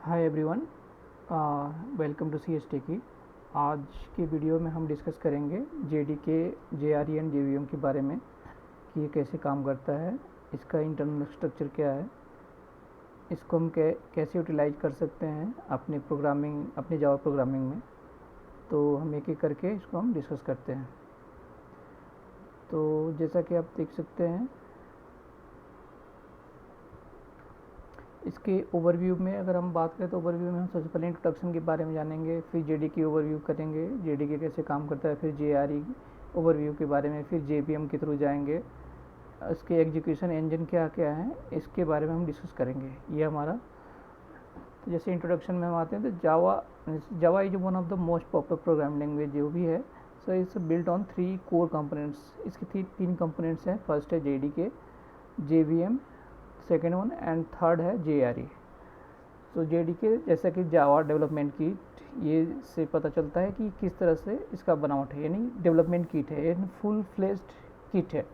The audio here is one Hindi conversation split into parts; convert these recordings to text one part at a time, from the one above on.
Hi everyone, welcome to C S T की। आज की वीडियो में हम डिस्कस करेंगे जेडीके, जेआरई एंड जेवीएम के बारे में कि ये कैसे काम करता है, इसका इंटरनल स्ट्रक्चर क्या है, इसको हम कैसे यूटिलाइज कर सकते हैं अपने जावा प्रोग्रामिंग में। तो हम एक एक करके इसको हम डिस्कस करते हैं। तो जैसा कि आप देख सकते हैं, इसके ओवरव्यू में अगर हम बात करें तो ओवरव्यू में हम सबसे पहले इंट्रोडक्शन के बारे में जानेंगे, फिर जेडीके ओवरव्यू करेंगे, जेडीके कैसे काम करता है, फिर जेआरई ओवरव्यू के बारे में, फिर जेवीएम के थ्रू जाएंगे, इसके एग्जीक्यूशन इंजन क्या क्या है इसके बारे में हम डिस्कस करेंगे। ये हमारा, तो जैसे इंट्रोडक्शन में हम आते हैं तो Java is one of the most popular programming language जो भी है। So it's built on 3 core components. इसके 3 कंपोनेंट्स हैं। फर्स्ट है JDK, JVM second one, and third है जेआरई। तो जेडीके जैसा कि जावा डेवलपमेंट किट, ये से पता चलता है कि किस तरह से इसका बनावट है, यानी डेवलपमेंट किट है, यानी फुल फ्लेज्ड किट है।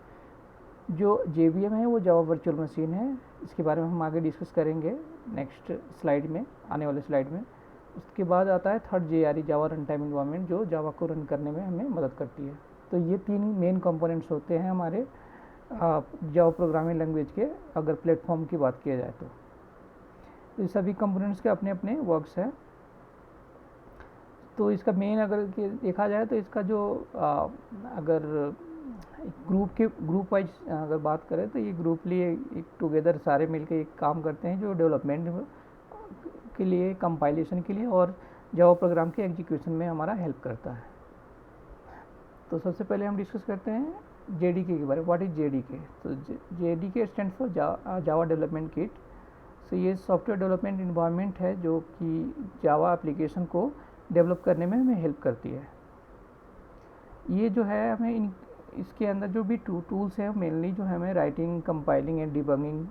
जो जेवीएम है वो जावा वर्चुअल मशीन है। इसके बारे में हम आगे डिस्कस करेंगे नेक्स्ट स्लाइड में, आने वाले स्लाइड में। उसके बाद आता है थर्ड जेआरई, जावा रन टाइम इन्वायरमेंट, जो जावा को रन करने में हमें मदद करती है। तो ये 3 मेन कंपोनेंट्स होते हैं हमारे जावा प्रोग्रामिंग लैंग्वेज के, अगर प्लेटफॉर्म की बात किया जाए तो ये सभी कंपोनेंट्स के अपने अपने वर्क्स हैं। तो इसका मेन अगर देखा जाए तो इसका जो अगर ग्रुप वाइज अगर बात करें तो ये ग्रुपली एक टुगेदर सारे मिलकर एक काम करते हैं, जो डेवलपमेंट के लिए, कंपाइलेशन के लिए और जावा प्रोग्राम के एग्जीक्यूशन में हमारा हेल्प करता है। तो सबसे पहले हम डिस्कस करते हैं जेडीके के बारे में। What is JDK? तो JDK stand for Java development kit. So ये सॉफ्टवेयर डेवलपमेंट इन्वायरमेंट है जो कि जावा एप्लीकेशन को डेवलप करने में हमें हेल्प करती है। ये जो है हमें इसके अंदर जो भी टूल्स हैं मेनली जो है हमें राइटिंग, कंपाइलिंग एंड डिबगिंग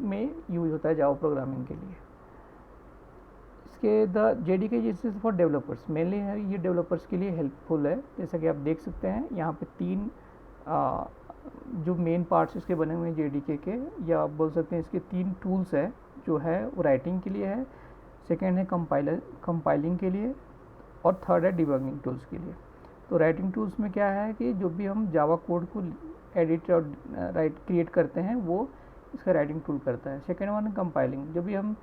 में यूज होता है जावा प्रोग्रामिंग के लिए। इसके the JDK is for developers, mainly है ये डेवलपर्स के लिए हेल्पफुल है। जैसा कि आप देख सकते हैं यहाँ पे 3 जो मेन पार्ट्स इसके बने हुए हैं जेडीके के, या आप बोल सकते हैं इसके 3 टूल्स है। जो है वो राइटिंग के लिए है, सेकेंड है कंपाइलिंग के लिए, और थर्ड है डिबगिंग टूल्स के लिए। तो राइटिंग टूल्स में क्या है कि जो भी हम जावा कोड को एडिट और क्रिएट करते हैं वो इसका राइटिंग टूल करता है। सेकेंड वन है कंपाइलिंग, जो भी हम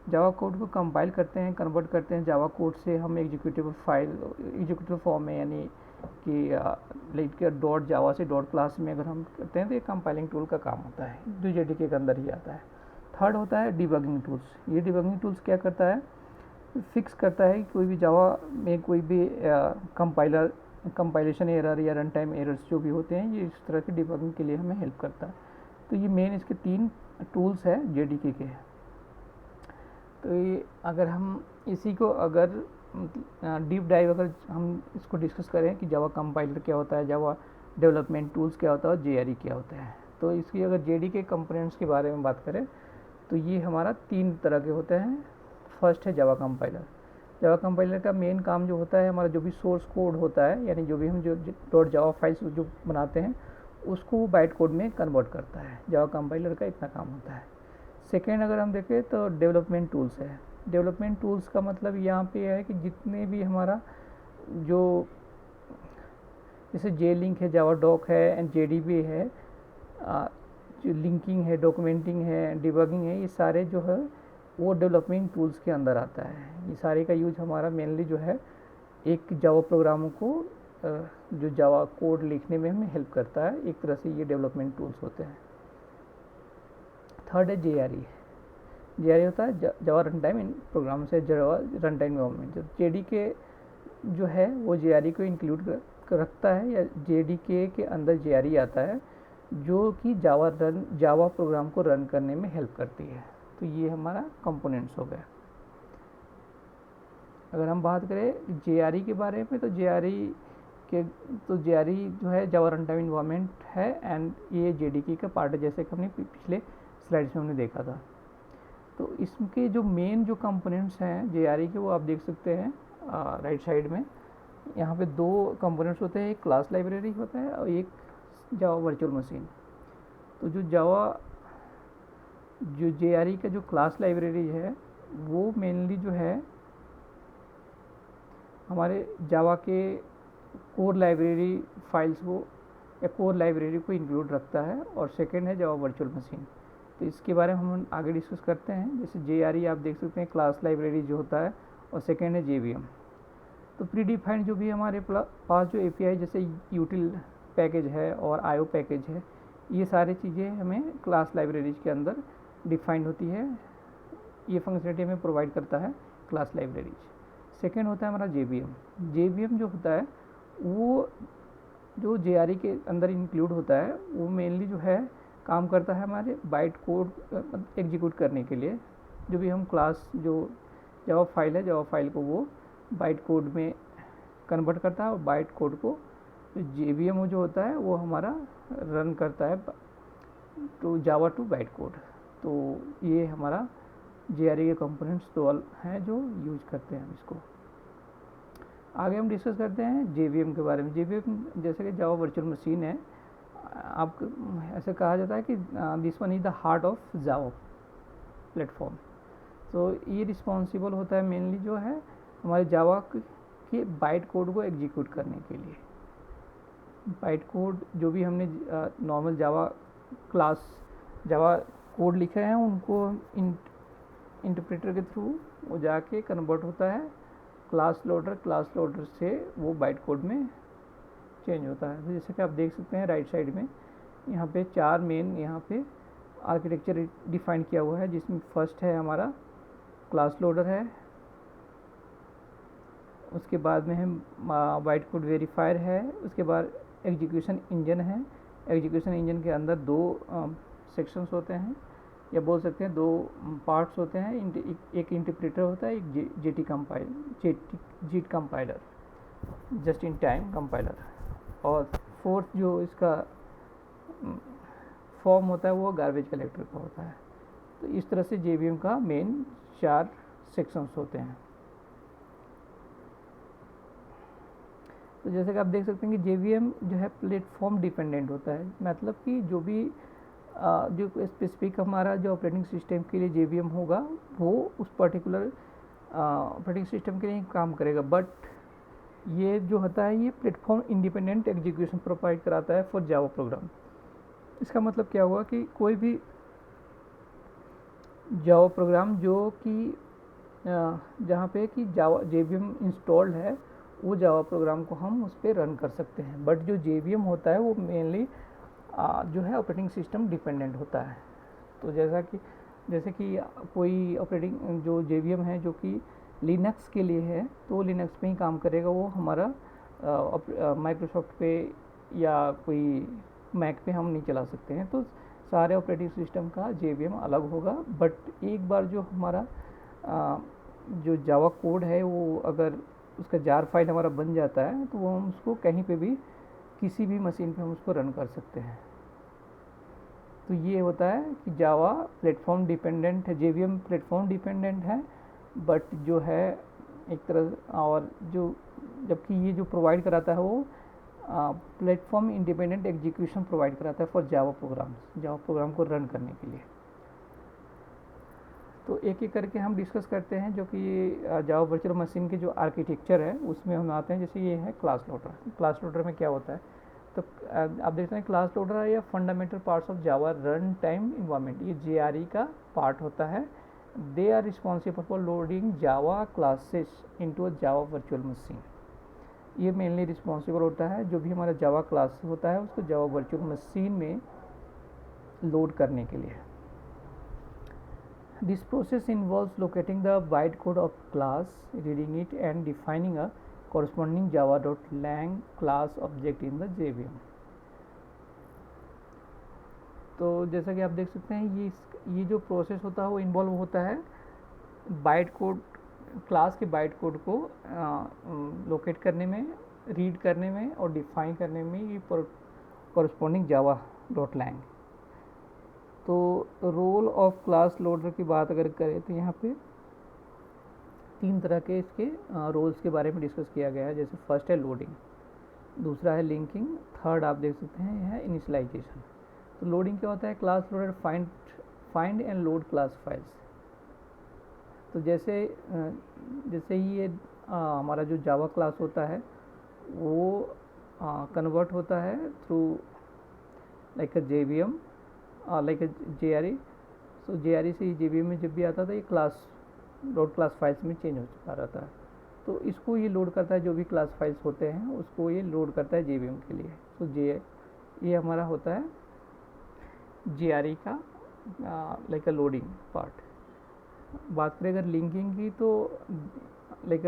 जावा कोड को कंपाइल करते हैं, कन्वर्ट करते हैं जावा कोड से हम एग्जीक्यूटिव फॉर्म में, यानी कि लाइक डॉट जावा से डॉट क्लास में अगर हम करते हैं तो ये कंपाइलिंग टूल का काम होता है, जो जेडीके के अंदर ही आता है। थर्ड होता है डिबगिंग टूल्स। ये डिबगिंग टूल्स क्या करता है, फिक्स करता है कि कोई भी जावा में कोई भी कंपाइलेशन एरर या रन टाइम एरर्स जो भी होते हैं, ये इस तरह के डिबगिंग के लिए हमें हेल्प करता है। तो ये मेन इसके 3 टूल्स है जेडीके के। तो ये अगर हम इसी को अगर डीप डाइव अगर हम इसको डिस्कस करें कि जावा कंपाइलर क्या होता है, जावा डेवलपमेंट टूल्स क्या होता है और जेआरई क्या होता है, तो इसकी अगर जेडीके कंपोनेंट्स के बारे में बात करें तो ये हमारा 3 तरह के होते हैं। फर्स्ट है जावा कंपाइलर। जावा कंपाइलर का मेन काम जो होता है, हमारा जो भी सोर्स कोड होता है, यानी जो भी हम जो डॉट जावा फाइल्स जो बनाते हैं उसको वो बाइट कोड में कन्वर्ट करता है। जावा कंपाइलर का इतना काम होता है। सेकेंड अगर हम देखें तो डेवलपमेंट टूल्स है। डेवलपमेंट टूल्स का मतलब यहाँ पे है कि जितने भी हमारा जो जैसे जे लिंक है, जावा डॉक है, एंड जेडीबी है, जो लिंकिंग है, डॉक्यूमेंटिंग है, डिबगिंग है, ये सारे जो है वो डेवलपमेंट टूल्स के अंदर आता है। ये सारे का यूज हमारा मेनली जो है एक जावा प्रोग्रामों को जो जावा कोड लिखने में हमें हेल्प करता है। एक तरह से ये डेवलपमेंट टूल्स होते हैं। थर्ड है जेआरई। जेआरई होता है जावा रन टाइम प्रोग्राम से जावा रन टाइम इन्वायरमेंट। जेडीके जो है वो जेआरई को इंक्लूड रखता है, या जेडीके के अंदर जेआरई आता है जो कि जावा प्रोग्राम को रन करने में हेल्प करती है। तो ये हमारा कंपोनेंट्स हो गया। अगर हम बात करें जेआरई के बारे में तो जेआरई जो है जावा रन टाइम इन्वायरमेंट है, एंड ये जेडीके का पार्ट है, जैसे कि हमने पिछले स्लाइड्स में हमने देखा था। तो इसके जो मेन जो कंपोनेंट्स हैं जेआरई के, वो आप देख सकते हैं राइट साइड में। यहाँ पे 2 कंपोनेंट्स होते हैं, एक क्लास लाइब्रेरी होता है और एक जावा वर्चुअल मशीन। तो जो जेआरई का जो क्लास लाइब्रेरी है वो मेनली जो है हमारे जावा के कोर लाइब्रेरी फाइल्स को या कोर लाइब्रेरी को इंक्लूड रखता है, और सेकेंड है जावा वर्चुअल मशीन। तो इसके बारे में हम आगे डिस्कस करते हैं। जैसे JRE आप देख सकते हैं क्लास लाइब्रेरी जो होता है, और सेकेंड है JVM। तो प्री डिफाइंड जो भी हमारे पास जो API जैसे यूटिल पैकेज है और IO पैकेज है, ये सारी चीज़ें हमें क्लास लाइब्रेरीज के अंदर डिफाइंड होती है। ये फंक्शनलिटी हमें प्रोवाइड करता है क्लास लाइब्रेरीज। सेकेंड होता है हमारा JVM जो होता है वो जो JRE के अंदर इंक्लूड होता है, वो मेनली जो है काम करता है हमारे बाइट कोड एग्जीक्यूट करने के लिए। जो भी हम क्लास जो जावा फाइल है, जावा फाइल को वो बाइट कोड में कन्वर्ट करता है, और बाइट कोड को JVM जो होता है वो हमारा रन करता है to Java to byte code. तो ये हमारा JRE के कंपोनेंट्स दो हैं जो यूज करते हैं हम इसको। आगे हम डिस्कस करते हैं JVM के बारे में। JVM जैसे कि जावा वर्चुअल मशीन है, आप ऐसे कहा जाता है कि this one is the heart of Java platform. तो ये रिस्पॉन्सिबल होता है मेनली जो है हमारे जावा के बाइट कोड को एग्जीक्यूट करने के लिए। बाइट कोड जो भी हमने normal Java class Java code लिखे हैं उनको इंटरप्रेटर के थ्रू वो जाके कन्वर्ट होता है क्लास लोडर से वो बाइट कोड में चेंज होता है। तो जैसे कि आप देख सकते हैं राइट साइड में यहाँ पे 4 मेन यहाँ पे आर्किटेक्चर डिफाइन किया हुआ है, जिसमें फर्स्ट है हमारा क्लास लोडर है, उसके बाद में है बाइट कोड वेरीफायर है, उसके बाद एग्जीक्यूशन इंजन है। एग्जीक्यूशन इंजन के अंदर 2 सेक्शंस होते हैं, या बोल सकते हैं 2 पार्ट्स होते हैं। एक इंटरप्रेटर होता है, एक JIT compiler, just in time compiler, और फोर्थ जो इसका फॉर्म होता है वो गार्बेज कलेक्टर का होता है। तो इस तरह से JVM का मेन 4 सेक्शंस होते हैं। तो जैसे कि आप देख सकते हैं कि JVM जो है प्लेटफॉर्म डिपेंडेंट होता है, मतलब कि जो भी जो स्पेसिफिक हमारा जो ऑपरेटिंग सिस्टम के लिए JVM होगा वो उस पर्टिकुलर ऑपरेटिंग सिस्टम के लिए काम करेगा। बट ये जो होता है ये प्लेटफॉर्म इंडिपेंडेंट एग्जीक्यूशन प्रोवाइड कराता है फॉर जावा प्रोग्राम। इसका मतलब क्या हुआ कि कोई भी जावा प्रोग्राम जो कि जहाँ पे कि जावा JVM इंस्टॉल्ड है, वो जावा प्रोग्राम को हम उस पर रन कर सकते हैं। बट जो JVM होता है वो मेनली जो है ऑपरेटिंग सिस्टम डिपेंडेंट होता है। तो जैसे कि कोई ऑपरेटिंग जो JVM है जो कि लिनक्स के लिए है, तो लिनक्स पे ही काम करेगा, वो हमारा माइक्रोसॉफ्ट पे या कोई मैक पे हम नहीं चला सकते हैं। तो सारे ऑपरेटिंग सिस्टम का JVM अलग होगा। बट एक बार जो हमारा जो जावा कोड है वो अगर उसका जार फाइल हमारा बन जाता है, तो वो हम उसको कहीं पे भी किसी भी मशीन पे हम उसको रन कर सकते हैं। तो ये होता है कि जावा प्लेटफॉर्म डिपेंडेंट है, JVM प्लेटफॉर्म डिपेंडेंट है, बट जो है एक तरह, और जो जबकि ये जो प्रोवाइड कराता है वो प्लेटफॉर्म इंडिपेंडेंट एग्जीक्यूशन प्रोवाइड कराता है फॉर जावा प्रोग्राम को रन करने के लिए। तो एक एक करके हम डिस्कस करते हैं, जो कि जावा वर्चुअल मशीन के जो आर्किटेक्चर है उसमें हम आते हैं। जैसे ये है क्लास लोडर में क्या होता है, तो आप देखते हैं क्लास लोडर है या fundamental parts of Java run time environment, ये JRE का पार्ट होता है। They are responsible for loading Java classes into a Java virtual machine. ये मेनली रिस्पॉन्सिबल होता है जो भी हमारा जावा क्लास होता है उसको जावा वर्चुअल मशीन में लोड करने के लिए। This process involves locating the bytecode of class, reading it and defining a corresponding java.lang class object in the JVM। तो जैसा कि आप देख सकते हैं ये जो प्रोसेस होता है वो इन्वॉल्व होता है बाइट कोड, क्लास के बाइट कोड को लोकेट करने में, रीड करने में और डिफाइन करने में ये कॉरस्पॉन्डिंग java.lang। तो रोल ऑफ क्लास लोडर की बात अगर करें तो यहाँ पे 3 तरह के इसके रोल्स के बारे में डिस्कस किया गया है। जैसे फर्स्ट है लोडिंग, दूसरा है लिंकिंग, थर्ड आप देख सकते हैं यह है इनिशियलाइजेशन। तो लोडिंग क्या होता है, class loader find and load class files. तो जैसे जैसे ही ये हमारा जो जावा क्लास होता है वो कन्वर्ट होता है थ्रू लाइक अ JVM लाइक अ JRE। सो JRE से JVM में जब भी आता था ये क्लास डॉट क्लास फाइल्स में चेंज हो चुका रहता है। तो इसको ये लोड करता है, जो भी क्लास फाइल्स होते हैं उसको ये लोड करता है JVM के लिए। तो ये हमारा होता है JRE का लाइक अ लोडिंग पार्ट। बात करें अगर लिंकिंग की तो like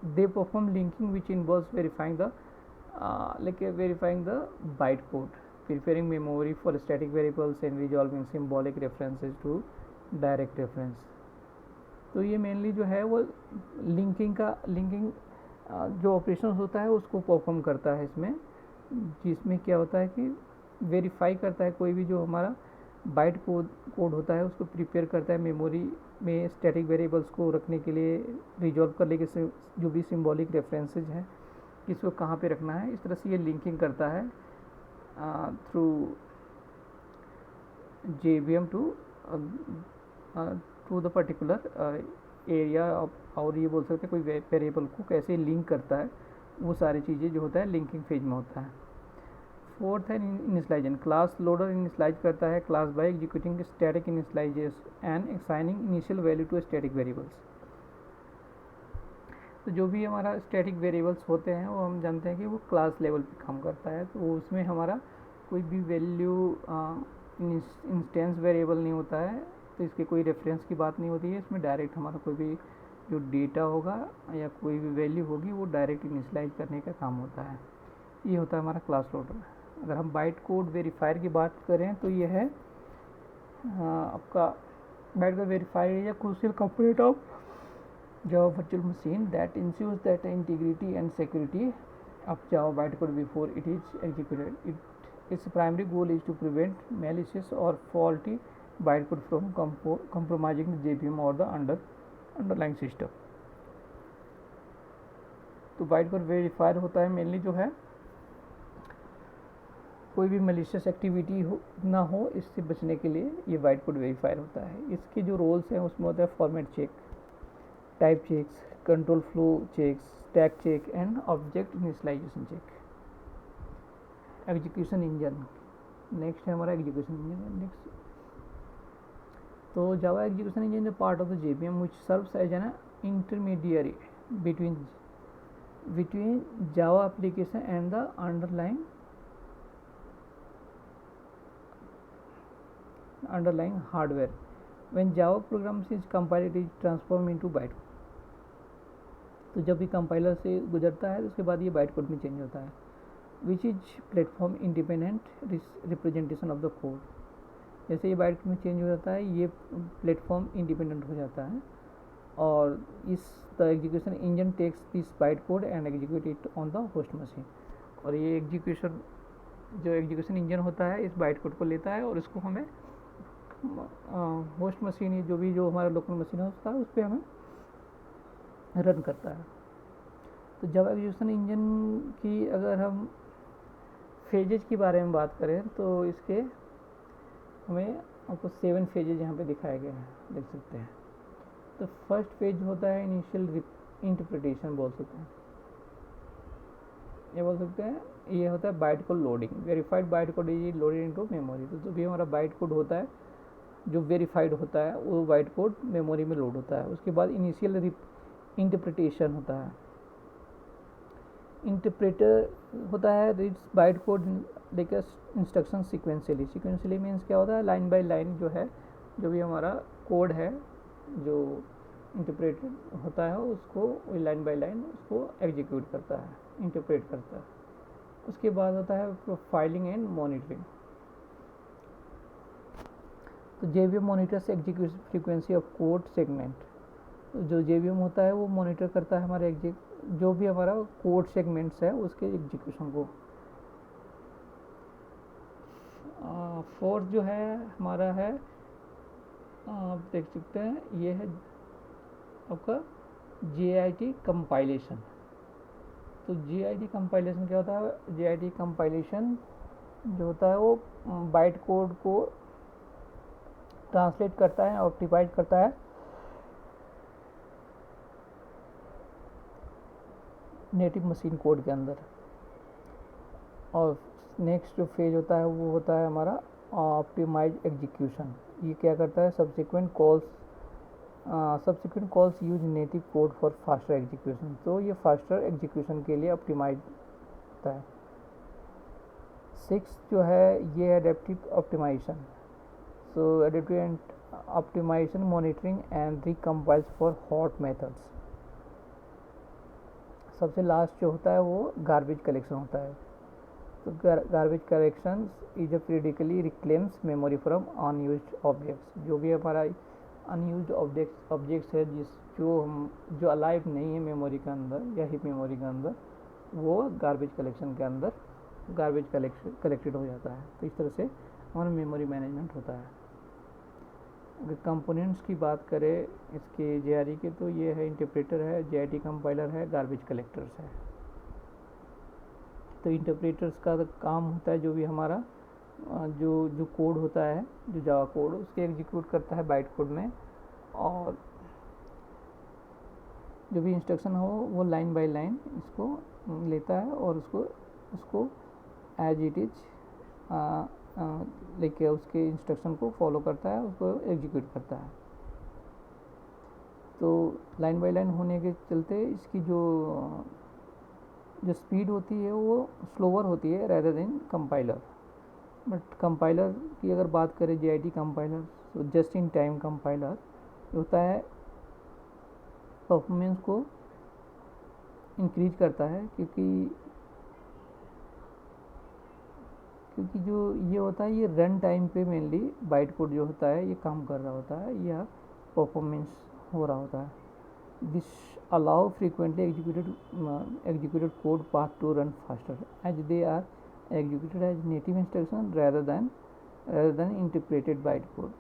they perform linking which involves verifying the verifying the bytecode, preparing memory for static variables and resolving symbolic references to direct reference। तो ये मेनली जो है वो लिंकिंग जो ऑपरेशन होता है उसको परफॉर्म करता है इसमें, जिसमें क्या होता है कि वेरीफाई करता है कोई भी जो हमारा बाइट कोड होता है उसको प्रिपेयर करता है मेमोरी में स्टैटिक वेरिएबल्स को रखने के लिए, रिजॉल्व करने के जो भी सिंबॉलिक रेफरेंसेज हैं किसको कहाँ पे रखना है। इस तरह से ये लिंकिंग करता है through JVM to the particular area और ये बोल सकते हैं कोई वेरिएबल को कैसे लिंक करता है, वो सारी चीज़ें जो होता है लिंकिंग फेज में होता है। फोर्थ है इनिशियलाइजेशन। क्लास लोडर इनिशियलाइज करता है class by executing static initialization and assigning initial value to static variables. तो जो भी हमारा स्टैटिक वेरिएबल्स होते हैं वो हम जानते हैं कि वो क्लास लेवल पे काम करता है, तो उसमें हमारा कोई भी वैल्यू इंस्टेंस वेरिएबल नहीं होता है, तो इसके कोई रेफरेंस की बात नहीं होती है। इसमें डायरेक्ट हमारा कोई भी जो डेटा होगा या कोई भी वैल्यू होगी वो डायरेक्ट इनिशियलाइज करने का काम होता है। ये होता है हमारा क्लास लोडर। अगर हम बाइट कोड वेरीफायर की बात करें तो ये है आपका बाइट कोड वेरीफायर या crucial component of Java virtual machine that ensures that the integrity and security of Java bytecode before it is executed. Its primary goal is to prevent malicious or faulty bytecode from compromising the JVM or the underlying system. तो bytecode verifier होता है मेनली जो है कोई भी malicious एक्टिविटी ना हो इससे बचने के लिए ये bytecode verifier होता है। इसके जो रोल्स हैं उसमें होता है format check, type checks, control flow checks, stack check and object initialization check. Execution engine next है हमारा एग्जीक्यूशन इंजन। नेक्स्ट तो Java execution engine is part of the JVM which serves as an intermediary between Java application and the underlying hardware. When Java programs is compiled it is transformed into bytecode। तो जब भी कंपाइलर से गुजरता है तो उसके बाद ये बाइट कोड में चेंज होता है, which is platform independent representation of the code. जैसे ये बाइट कोड में चेंज हो जाता है ये प्लेटफॉर्म इंडिपेंडेंट हो जाता है और इस the execution engine takes this byte code and execute it on the host machine. और ये एग्जीक्यूशन इंजन होता है इस बाइट कोड को लेता है और इसको हमें होस्ट मशीन जो हमारा लोकल मशीन होता है उस पर हमें रन करता है। तो जावा एग्जीक्यूशन इंजन की अगर हम फेजेज के बारे में बात करें तो इसके हमें आपको 7 फेजेज यहाँ पे दिखाए गए हैं, देख सकते हैं। तो फर्स्ट फेज होता है इनिशियल इंटरप्रिटेशन बोल सकते हैं, ये बोल सकते हैं ये होता है byte code loading. Verified byte code is loaded into memory. तो जो भी हमारा बाइट कोड होता है जो वेरीफाइड होता है वो बाइट कोड मेमोरी में लोड होता है। उसके बाद इनिशियल इंटरप्रिटेशन होता है। इंटरप्रेटर होता है reads byte code like instruction sequentially means क्या होता है लाइन बाय लाइन जो है जो भी हमारा कोड है जो इंटरप्रेटेड होता है उसको लाइन बाय लाइन उसको एग्जीक्यूट करता है, इंटरप्रेट करता है। उसके बाद होता है प्रोफाइलिंग एंड मॉनिटरिंग। तो JVM monitors execution frequency of code segment. जो JVM होता है वो मॉनिटर करता है हमारे जो भी हमारा कोड सेगमेंट्स है उसके एग्जीक्यूशन को। फोर्थ जो है हमारा है आप देख सकते हैं ये है आपका JIT कंपाइलेशन। तो JIT कंपाइलेशन क्या होता है? JIT कंपाइलेशन जो होता है वो बाइट कोड को ट्रांसलेट करता है, ऑप्टिमाइज करता है नेटिव मशीन कोड के अंदर। और नेक्स्ट जो फेज होता है वो होता है हमारा ऑप्टिमाइज एग्जीक्यूशन। ये क्या करता है, subsequent calls use native code for faster execution. तो ये फास्टर एग्जीक्यूशन के लिए ऑप्टिमाइज होता है। 6 जो है ये adaptive optimization. So adaptive optimization monitoring and recompiles for hot methods. सबसे लास्ट जो होता है वो गार्बेज कलेक्शन होता है। तो garbage collection is a periodically reclaims memory from unused objects. जो भी हमारा अनयूज्ड ऑब्जेक्ट्स है जो अलाइव नहीं है मेमोरी के अंदर या हीप मेमोरी के अंदर, वो गार्बेज कलेक्शन के अंदर गार्बेज कलेक्टेड हो जाता है। तो इस तरह से हमारा मेमोरी मैनेजमेंट होता है। अगर कंपोनेंट्स की बात करें इसके JRE के, तो ये है इंटरप्रेटर है, JIT कंपाइलर है, गार्बेज कलेक्टर्स है। तो इंटरप्रेटर्स का काम होता है जो भी हमारा जो कोड होता है, जो जावा कोड उसके एग्जीक्यूट करता है बाइट कोड में, और जो भी इंस्ट्रक्शन हो वो लाइन बाय लाइन इसको लेता है और उसको एज इट इज लेके उसके इंस्ट्रक्शन को फॉलो करता है, उसको एग्जीक्यूट करता है। तो लाइन बाय लाइन होने के चलते इसकी जो स्पीड होती है वो स्लोअर होती है rather than compiler. But compiler की अगर बात करें JIT कंपाइलर, तो जस्ट इन टाइम कंपाइलर होता है, परफॉर्मेंस को इंक्रीज करता है, क्योंकि जो ये होता है ये रन टाइम पे मेनली बाइट कोड जो होता है ये काम कर रहा होता है या परफॉर्मेंस हो रहा होता है। This allow frequently executed code path to run faster as they are executed as native instruction rather than interpreted byte code।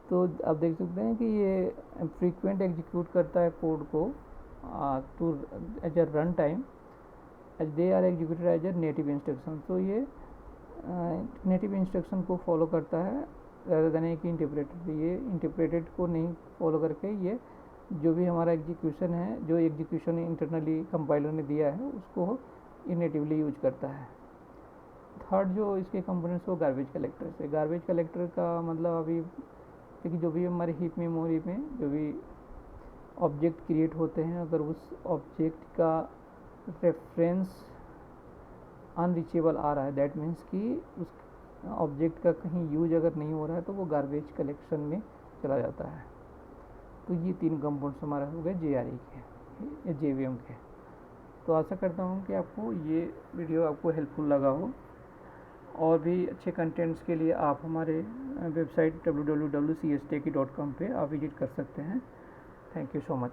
तो आप देख सकते हैं कि ये फ्रीक्वेंट एग्जीक्यूट करता है कोड को to as a run time as they are executed as a native instruction. तो ये नेटिव इंस्ट्रक्शन को फॉलो करता है rather than एक इंटरप्रेटेड। ये इंटरप्रेटेड को नहीं फॉलो करके ये जो भी हमारा एग्जीक्यूशन है, जो एग्जीक्यूशन इंटरनली कंपाइलर ने दिया है उसको ये नेटिवली यूज करता है। थर्ड जो इसके कंपोनेंट्स वो गार्बेज कलेक्टर है। गार्बेज कलेक्टर का मतलब अभी क्योंकि जो भी हमारे हीप मेमोरी में जो भी ऑब्जेक्ट क्रिएट होते हैं, अगर उस ऑब्जेक्ट का रेफरेंस अनरीचेबल आ रहा है, दैट मीन्स कि उस ऑब्जेक्ट का कहीं यूज अगर नहीं हो रहा है तो वो गार्बेज कलेक्शन में चला जाता है। तो ये 3 कंपाउंड्स हमारे हो गए JRE के या JVM के। तो आशा करता हूँ कि आपको ये वीडियो आपको हेल्पफुल लगा हो। और भी अच्छे कंटेंट्स के लिए आप हमारे वेबसाइट www.cstechie.com पे आप विजिट कर सकते हैं। Thank you so much.